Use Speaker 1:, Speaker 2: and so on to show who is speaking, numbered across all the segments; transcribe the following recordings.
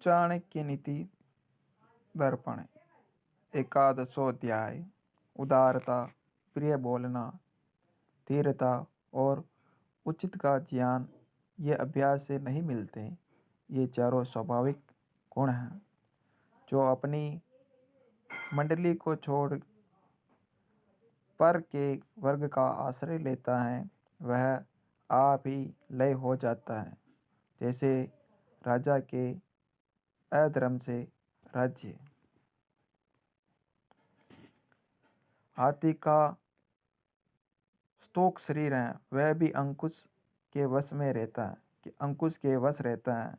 Speaker 1: चाणक्य नीति दर्पण 11वां उदारता, प्रिय बोलना, धीरता और उचित का ज्ञान ये अभ्यास से नहीं मिलते। ये चारों स्वाभाविक गुण हैं। जो अपनी मंडली को छोड़ पर के वर्ग का आश्रय लेता है वह आप ही लय हो जाता है। जैसे राजा के अधर्म से राज्य। हाथी का स्तोक शरीर है, वह भी अंकुश के वश में रहता है कि अंकुश के वश रहता है।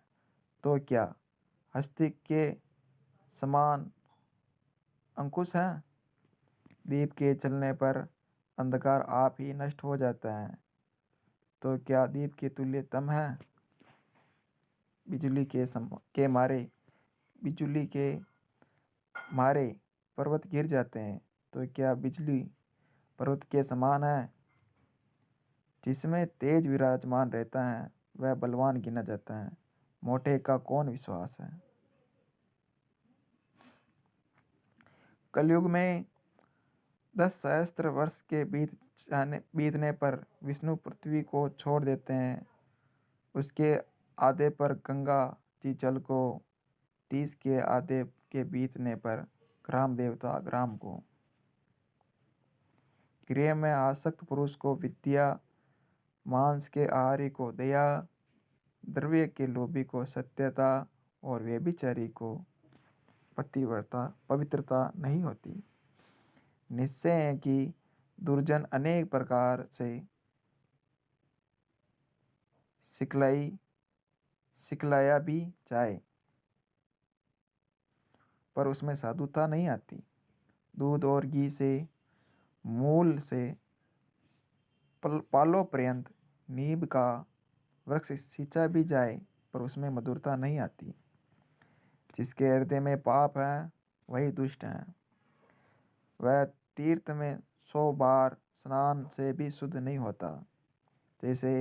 Speaker 1: तो क्या हस्ती के समान अंकुश है? दीप के चलने पर अंधकार आप ही नष्ट हो जाता है। तो क्या दीप के तुल्य तम है? बिजली के मारे पर्वत गिर जाते हैं। तो क्या बिजली पर्वत के समान है? जिसमें तेज विराजमान रहता है वह बलवान गिना जाता है। मोटे का कौन विश्वास है? कलयुग में 10 सहस्त्र वर्ष के बीतने पर विष्णु पृथ्वी को छोड़ देते हैं। उसके आधे पर गंगा जी जल को, 30 के आधे के बीतने पर ग्राम देवता ग्राम को, गृह में आसक्त पुरुष को विद्या, मांस के आहारी को दया, द्रव्य के लोभी को सत्यता और व्यभिचारी को पवित्रता नहीं होती। निश्चय है कि दुर्जन अनेक प्रकार से सिखलाया भी जाए पर उसमें साधुता नहीं आती। दूध और घी से मूल से पालों पर्यंत नींब का वृक्ष सींचा भी जाए पर उसमें मधुरता नहीं आती। जिसके हृदय में पाप है वही दुष्ट है। वह तीर्थ में 100 बार स्नान से भी शुद्ध नहीं होता। जैसे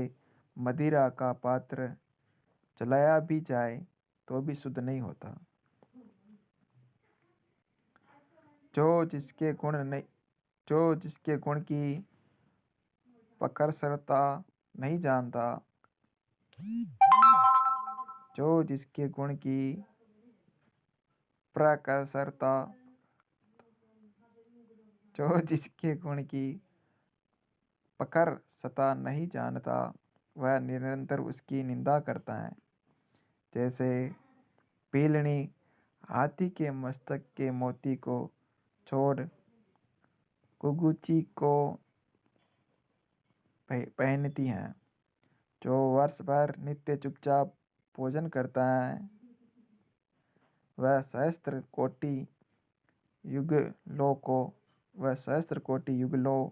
Speaker 1: मदिरा का पात्र चलाया भी जाए तो भी शुद्ध नहीं होता। जो जिसके गुण की प्रकर्षता नहीं जानता, जो जिसके गुण की प्रकर्षता, जो जिसके गुण की प्रकर्षता नहीं जानता वह निरंतर उसकी निंदा करता है। जैसे पीलनी हाथी के मस्तक के मोती को छोड़ गुगुची को पहनती है। जो वर्ष भर नित्य चुपचाप भोजन करता है वह सहस्त्र कोटि युगलों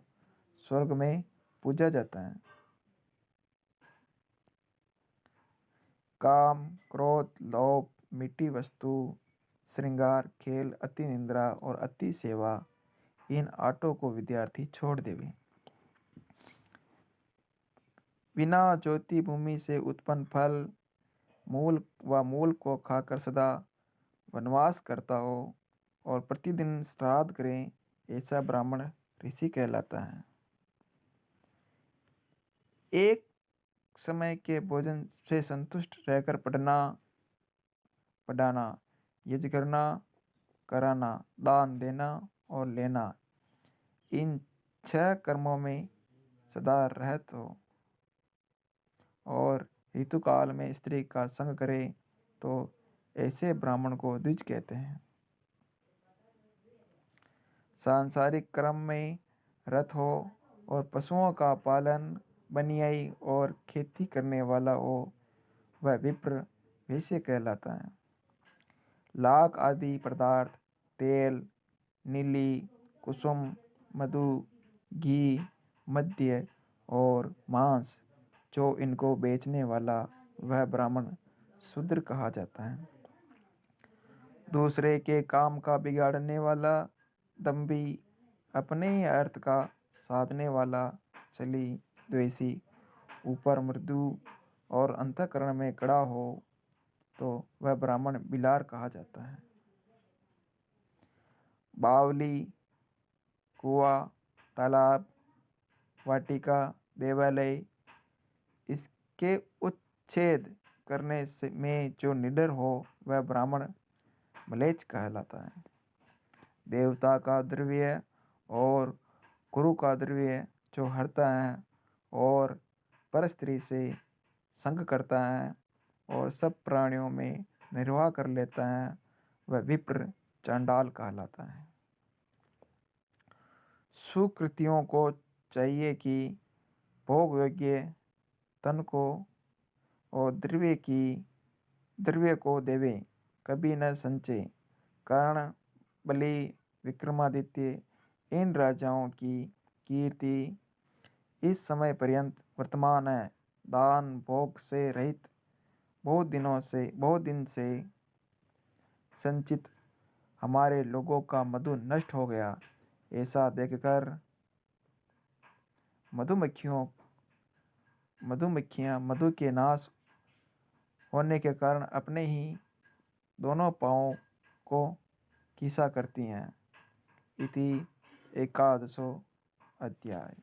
Speaker 1: स्वर्ग में पूजा जाता है। काम, क्रोध, लोभ, मीठी वस्तु, श्रृंगार, खेल, अति निंद्रा और अति सेवा, इन 8 को विद्यार्थी छोड़ देवे। बिना ज्योति भूमि से उत्पन्न फल मूल को खाकर सदा वनवास करता हो और प्रतिदिन श्राद्ध करे, ऐसा ब्राह्मण ऋषि कहलाता है। एक समय के भोजन से संतुष्ट रहकर पढ़ाना, यज्ञ करना, कराना, दान देना और लेना, इन 6 कर्मों में सदा रहत हो और ऋतुकाल में स्त्री का संग करे तो ऐसे ब्राह्मण को द्विज कहते हैं। सांसारिक कर्म में रत हो और पशुओं का पालन, बनियाई और खेती करने वाला हो वह विप्र वैश्य कहलाता है। लाख आदि पदार्थ, तेल, नीली, कुसुम, मधु, घी, मद्य और मांस, जो इनको बेचने वाला वह ब्राह्मण शूद्र कहा जाता है। दूसरे के काम का बिगाड़ने वाला दंभी, अपने ही अर्थ का साधने वाला छली, द्वेषी, ऊपर मृदु और अंतःकरण में कड़ा हो तो वह ब्राह्मण बिलार कहा जाता है। बावली, कुआं, तालाब, वाटिका, देवालय, इसके उच्छेद करने से में जो निडर हो वह ब्राह्मण म्लेच्छ कहलाता है। देवता का द्रव्य और गुरु का द्रव्य जो हरता है और परस्त्री से संग करता है और सब प्राणियों में निर्वाह कर लेता है, वह विप्र चांडाल कहलाता है। सुकृतियों को चाहिए कि भोग योग्य तन को और द्रव्य को देवे, कभी न संचय। कर्ण, बलि, विक्रमादित्य इन राजाओं की कीर्ति इस समय पर्यंत वर्तमान है। दान भोग से रहित बहुत दिन से संचित हमारे लोगों का मधु नष्ट हो गया। ऐसा देखकर मधुमक्खियां मधु के नाश होने के कारण अपने ही दोनों पांवों को खीसा करती हैं। इति एकादशो अध्याय।